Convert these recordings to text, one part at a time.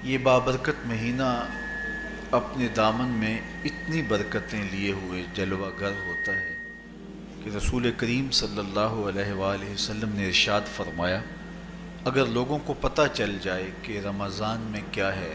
یہ بابرکت مہینہ اپنے دامن میں اتنی برکتیں لیے ہوئے جلوہ گر ہوتا ہے کہ رسول کریم صلی اللہ علیہ وآلہ وسلم نے ارشاد فرمایا، اگر لوگوں کو پتہ چل جائے کہ رمضان میں کیا ہے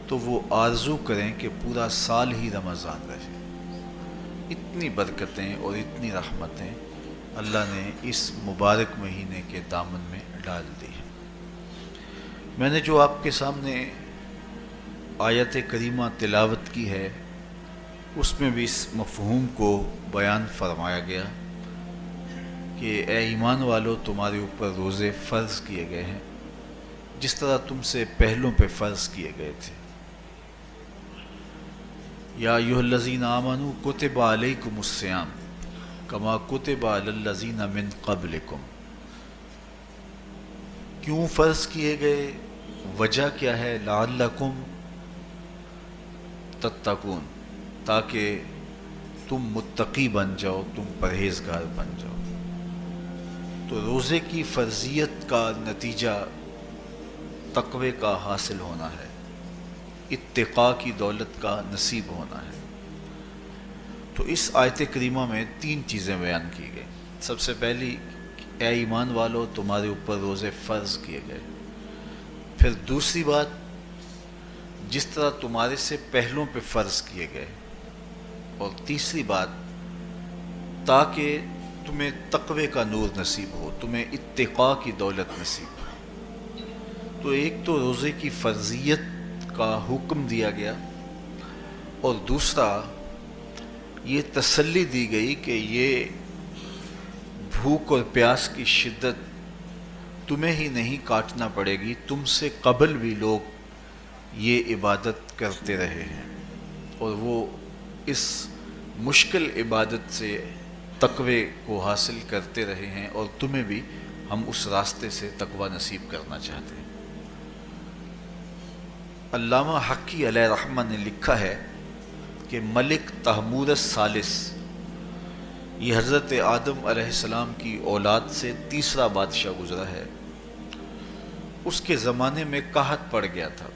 تو وہ آرزو کریں کہ پورا سال ہی رمضان رہے۔ اتنی برکتیں اور اتنی رحمتیں اللہ نے اس مبارک مہینے کے دامن میں ڈال دی ہیں۔ میں نے جو آپ کے سامنے آیت کریمہ تلاوت کی ہے اس میں بھی اس مفہوم کو بیان فرمایا گیا کہ اے ایمان والو، تمہارے اوپر روزے فرض کیے گئے ہیں جس طرح تم سے پہلوں پہ فرض کیے گئے تھے۔ یا ایھا الذین آمنوا کتب علیکم الصیام کما کتب علی الذین من قبلکم۔ کیوں فرض کیے گئے؟ وجہ کیا ہے؟ لعلکم تتقون، تاکہ تم متقی بن جاؤ، تم پرہیزگار بن جاؤ۔ تو روزے کی فرضیت کا نتیجہ تقوی کا حاصل ہونا ہے، اتقاء کی دولت کا نصیب ہونا ہے۔ تو اس آیت کریمہ میں تین چیزیں بیان کی گئی۔ سب سے پہلی، اے ایمان والو، تمہارے اوپر روزے فرض کیے گئے۔ پھر دوسری بات، جس طرح تمہارے سے پہلوں پہ فرض کیے گئے۔ اور تیسری بات، تاکہ تمہیں تقوی کا نور نصیب ہو، تمہیں اتقاء کی دولت نصیب ہو۔ تو ایک تو روزے کی فرضیت کا حکم دیا گیا، اور دوسرا یہ تسلی دی گئی کہ یہ بھوک اور پیاس کی شدت تمہیں ہی نہیں کاٹنا پڑے گی، تم سے قبل بھی لوگ یہ عبادت کرتے رہے ہیں اور وہ اس مشکل عبادت سے تقوی کو حاصل کرتے رہے ہیں، اور تمہیں بھی ہم اس راستے سے تقوی نصیب کرنا چاہتے ہیں۔ علامہ حقی علیہ رحمہ نے لکھا ہے کہ ملک تحمور الثالث، یہ حضرت آدم علیہ السلام کی اولاد سے تیسرا بادشاہ گزرا ہے، اس کے زمانے میں قحط پڑ گیا تھا،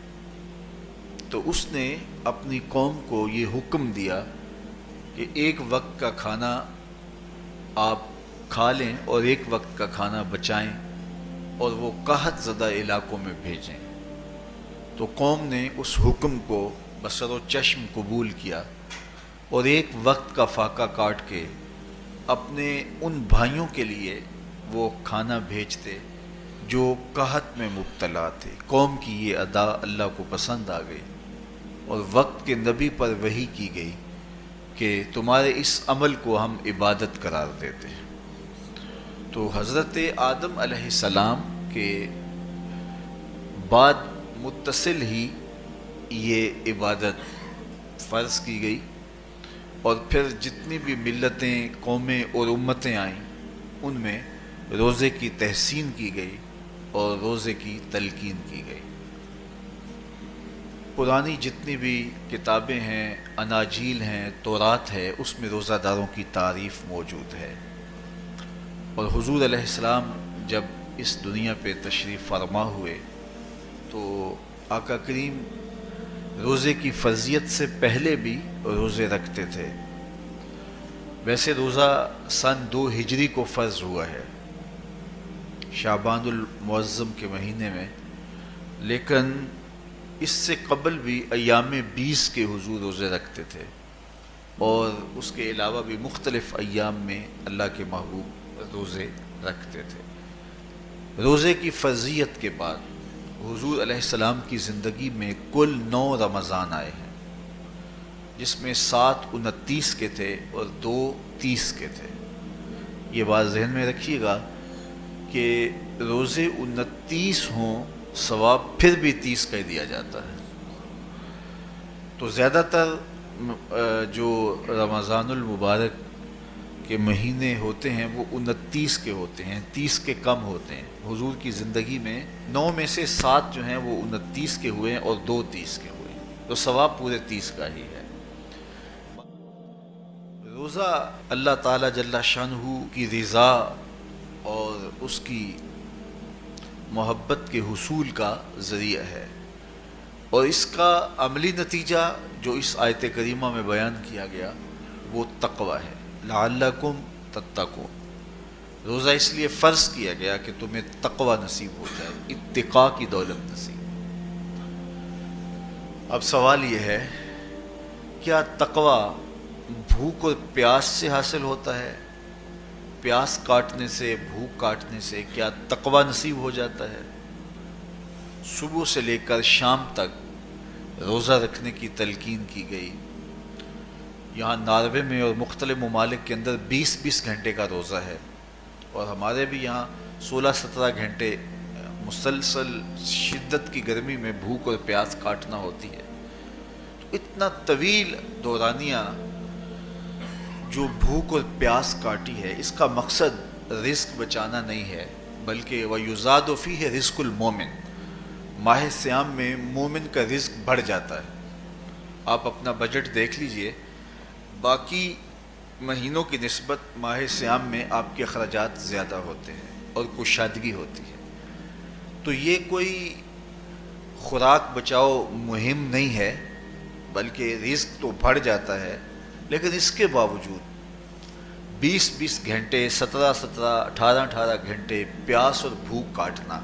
تو اس نے اپنی قوم کو یہ حکم دیا کہ ایک وقت کا کھانا آپ کھا لیں اور ایک وقت کا کھانا بچائیں اور وہ قحط زدہ علاقوں میں بھیجیں۔ تو قوم نے اس حکم کو بصر و چشم قبول کیا اور ایک وقت کا فاقہ کاٹ کے اپنے ان بھائیوں کے لیے وہ کھانا بھیجتے جو قحط میں مبتلا تھے۔ قوم کی یہ ادا اللہ کو پسند آ گئی اور وقت کے نبی پر وحی کی گئی کہ تمہارے اس عمل کو ہم عبادت قرار دیتے ہیں۔ تو حضرت آدم علیہ السلام کے بعد متصل ہی یہ عبادت فرض کی گئی، اور پھر جتنی بھی ملتیں، قومیں اور امتیں آئیں ان میں روزے کی تحسین کی گئی اور روزے کی تلقین کی گئی۔ پرانی جتنی بھی کتابیں ہیں، اناجیل ہیں، تورات ہے، اس میں روزہ داروں کی تعریف موجود ہے۔ اور حضور علیہ السلام جب اس دنیا پہ تشریف فرما ہوئے تو آقا کریم روزے کی فرضیت سے پہلے بھی روزے رکھتے تھے۔ ویسے روزہ سن 2 ہجری کو فرض ہوا ہے، شعبان المعظم کے مہینے میں، لیکن اس سے قبل بھی ایام 20 کے حضور روزے رکھتے تھے، اور اس کے علاوہ بھی مختلف ایام میں اللہ کے محبوب روزے رکھتے تھے۔ روزے کی فرضیت کے بعد حضور علیہ السلام کی زندگی میں کل 9 رمضان آئے ہیں، جس میں 7 29 کے تھے اور 2 30 کے تھے۔ یہ بات ذہن میں رکھیے گا کہ روزے 29 ہوں ثواب پھر بھی 30 کا ہی دیا جاتا ہے۔ تو زیادہ تر جو رمضان المبارک کے مہینے ہوتے ہیں وہ 29 کے ہوتے ہیں، 30 کے کم ہوتے ہیں۔ حضور کی زندگی میں 9 میں سے 7 جو ہیں وہ 29 کے ہوئے ہیں اور 2 30 کے ہوئے ہیں، تو ثواب پورے 30 کا ہی ہے۔ روزہ اللہ تعالیٰ جل شانہ کی رضا اور اس کی محبت کے حصول کا ذریعہ ہے۔ اور اس کا عملی نتیجہ جو اس آیت کریمہ میں بیان کیا گیا وہ تقوی ہے، لعلکم تتقون۔ روزہ اس لیے فرض کیا گیا کہ تمہیں تقوی نصیب ہو جائے، اتقاء کی دولت نصیب۔ اب سوال یہ ہے، کیا تقوی بھوک اور پیاس سے حاصل ہوتا ہے؟ پیاس کاٹنے سے، بھوک کاٹنے سے کیا تقوی نصیب ہو جاتا ہے؟ صبح سے لے کر شام تک روزہ رکھنے کی تلقین کی گئی۔ یہاں ناروے میں اور مختلف ممالک کے اندر 20 گھنٹے کا روزہ ہے، اور ہمارے بھی یہاں 16-17 گھنٹے مسلسل شدت کی گرمی میں بھوک اور پیاس کاٹنا ہوتی ہے۔ تو اتنا طویل دورانیہ جو بھوک اور پیاس کاٹی ہے، اس کا مقصد رزق بچانا نہیں ہے، بلکہ وَيُزَادُ فِيهِ رِزْقُ الْمُؤْمِنِ، ماہ صیام میں مومن کا رزق بڑھ جاتا ہے۔ آپ اپنا بجٹ دیکھ لیجئے، باقی مہینوں کی نسبت ماہ صیام میں آپ کے اخراجات زیادہ ہوتے ہیں اور کشادگی ہوتی ہے۔ تو یہ کوئی خوراک بچاؤ مہم نہیں ہے، بلکہ رزق تو بڑھ جاتا ہے، لیکن اس کے باوجود 20 گھنٹے، 17 18 گھنٹے پیاس اور بھوک کاٹنا،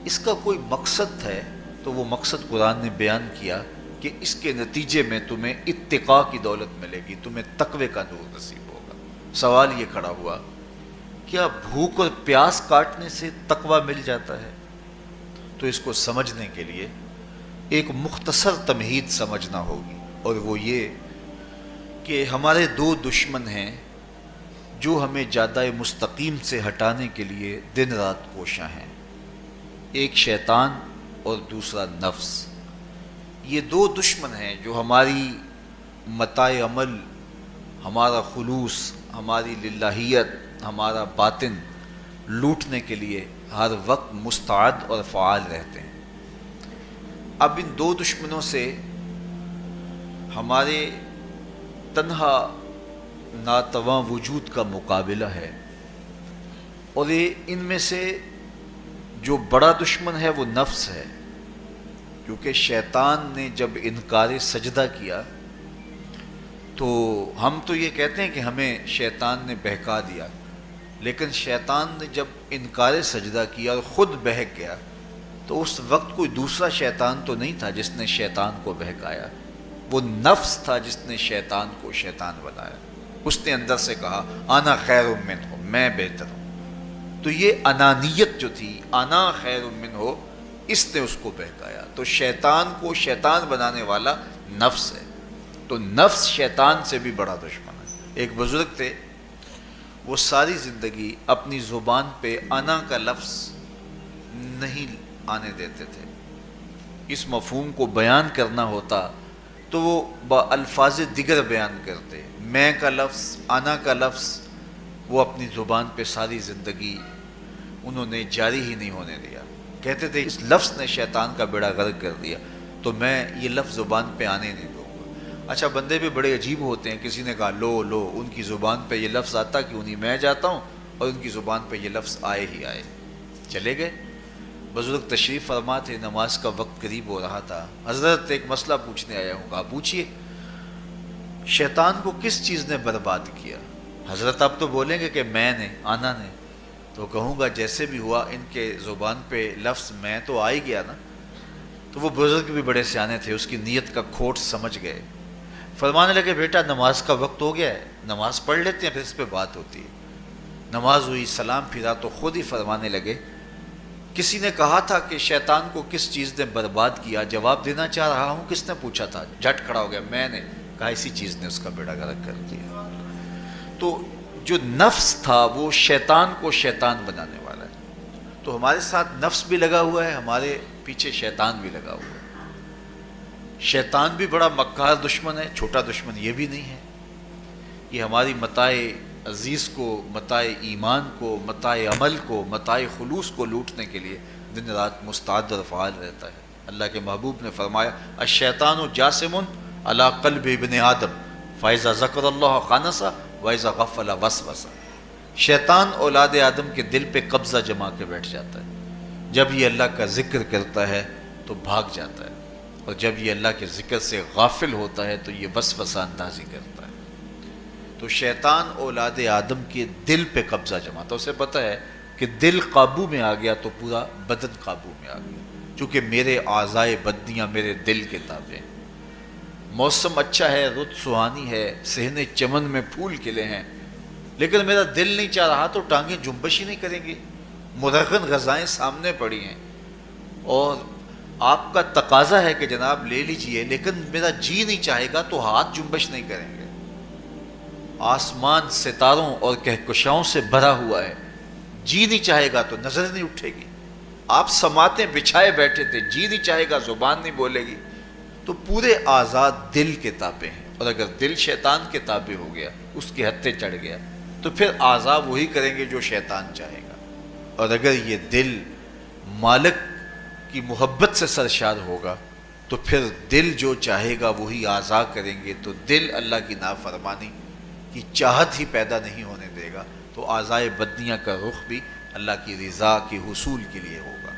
اس کا کوئی مقصد ہے تو وہ مقصد قرآن نے بیان کیا کہ اس کے نتیجے میں تمہیں اتقاء کی دولت ملے گی، تمہیں تقوی کا نور نصیب ہوگا۔ سوال یہ کھڑا ہوا، کیا بھوک اور پیاس کاٹنے سے تقوی مل جاتا ہے؟ تو اس کو سمجھنے کے لیے ایک مختصر تمہید سمجھنا ہوگی، اور وہ یہ کہ ہمارے دو دشمن ہیں جو ہمیں جادہ مستقیم سے ہٹانے کے لیے دن رات کوشاں ہیں، ایک شیطان اور دوسرا نفس۔ یہ دو دشمن ہیں جو ہماری متاع عمل، ہمارا خلوص، ہماری للہیت، ہمارا باطن لوٹنے کے لیے ہر وقت مستعد اور فعال رہتے ہیں۔ اب ان دو دشمنوں سے ہمارے تنہا ناتواں وجود کا مقابلہ ہے، اور ان میں سے جو بڑا دشمن ہے وہ نفس ہے، کیونکہ شیطان نے جب انکار سجدہ کیا تو ہم تو یہ کہتے ہیں کہ ہمیں شیطان نے بہکا دیا، لیکن شیطان نے جب انکار سجدہ کیا اور خود بہک گیا تو اس وقت کوئی دوسرا شیطان تو نہیں تھا جس نے شیطان کو بہکایا، وہ نفس تھا جس نے شیطان کو شیطان بنایا۔ اس نے اندر سے کہا انا خیر منہ، میں بہتر ہوں۔ تو یہ انانیت جو تھی، انا خیر منہ، اس نے اس کو بہکایا۔ تو شیطان کو شیطان بنانے والا نفس ہے، تو نفس شیطان سے بھی بڑا دشمن ہے۔ ایک بزرگ تھے، وہ ساری زندگی اپنی زبان پہ انا کا لفظ نہیں آنے دیتے تھے۔ اس مفہوم کو بیان کرنا ہوتا تو وہ با الفاظ دیگر بیان کرتے، میں کا لفظ، انا کا لفظ وہ اپنی زبان پہ ساری زندگی انہوں نے جاری ہی نہیں ہونے دیا۔ کہتے تھے اس لفظ نے شیطان کا بیڑا غرق کر دیا، تو میں یہ لفظ زبان پہ آنے نہیں دوں گا۔ اچھا، بندے بھی بڑے عجیب ہوتے ہیں، کسی نے کہا لو لو، ان کی زبان پہ یہ لفظ آتا کیوں نہیں، میں جاتا ہوں اور ان کی زبان پہ یہ لفظ آئے ہی آئے۔ چلے گئے۔ بزرگ تشریف فرما تھے، نماز کا وقت قریب ہو رہا تھا۔ حضرت ایک مسئلہ پوچھنے آیا ہوں، کہا پوچھئے، شیطان کو کس چیز نے برباد کیا؟ حضرت اب تو بولیں گے کہ میں نے، آنا نے، تو کہوں گا جیسے بھی ہوا ان کے زبان پہ لفظ میں تو آ ہی گیا نا۔ تو وہ بزرگ بھی بڑے سیانے تھے، اس کی نیت کا کھوٹ سمجھ گئے۔ فرمانے لگے بیٹا نماز کا وقت ہو گیا ہے، نماز پڑھ لیتے ہیں پھر اس پہ بات ہوتی ہے۔ نماز ہوئی، سلام پھرا تو خود ہی فرمانے لگے کسی نے کہا تھا کہ شیطان کو کس چیز نے برباد کیا، جواب دینا چاہ رہا ہوں، کس نے پوچھا تھا؟ جھٹ کھڑا ہو گیا، میں نے کہا اسی چیز نے اس کا بیڑا غرق کر دیا۔ تو جو نفس تھا وہ شیطان کو شیطان بنانے والا ہے۔ تو ہمارے ساتھ نفس بھی لگا ہوا ہے، ہمارے پیچھے شیطان بھی لگا ہوا ہے۔ شیطان بھی بڑا مکار دشمن ہے، چھوٹا دشمن یہ بھی نہیں ہے۔ یہ ہماری متاع عزیز کو، متاع ایمان کو، متاع عمل کو، متاع خلوص کو لوٹنے کے لیے دن رات مستعد اور فعال رہتا ہے۔ اللہ کے محبوب نے فرمایا الشیطان جاسم علی قلب ابن آدم فاذا ذکر اللہ خانس واذا غفل وسوس۔ شیطان اولاد آدم کے دل پہ قبضہ جما کے بیٹھ جاتا ہے، جب یہ اللہ کا ذکر کرتا ہے تو بھاگ جاتا ہے، اور جب یہ اللہ کے ذکر سے غافل ہوتا ہے تو یہ وسوسہ اندازی کرتا ہے۔ تو شیطان اولاد آدم کے دل پہ قبضہ جماتا، اسے پتہ ہے کہ دل قابو میں آ گیا تو پورا بدن قابو میں آ گیا، چونکہ میرے اعضائے بدنیاں میرے دل کے تابع ہیں۔ موسم اچھا ہے، رت سہانی ہے، صحن چمن میں پھول کھلے ہیں، لیکن میرا دل نہیں چاہ رہا تو ٹانگیں جنبش ہی نہیں کریں گی۔ مرغن غذائیں سامنے پڑی ہیں اور آپ کا تقاضا ہے کہ جناب لے لیجئے، لیکن میرا جی نہیں چاہے گا تو ہاتھ جنبش نہیں کریں گے۔ آسمان ستاروں اور کہکشاؤں سے بھرا ہوا ہے، جی نہیں چاہے گا تو نظر نہیں اٹھے گی۔ آپ سماعتیں بچھائے بیٹھے تھے، جی نہیں چاہے گا زبان نہیں بولے گی۔ تو پورے آزاد دل کے تابع ہیں، اور اگر دل شیطان کے تابع ہو گیا، اس کے ہتھے چڑھ گیا، تو پھر اعضاء وہی کریں گے جو شیطان چاہے گا۔ اور اگر یہ دل مالک کی محبت سے سرشار ہوگا تو پھر دل جو چاہے گا وہی اعضاء کریں گے، تو دل اللہ کی نافرمانی کی چاہت ہی پیدا نہیں ہونے دے گا، تو اعضائے بدنیاں کا رخ بھی اللہ کی رضا کے حصول کے لیے ہوگا۔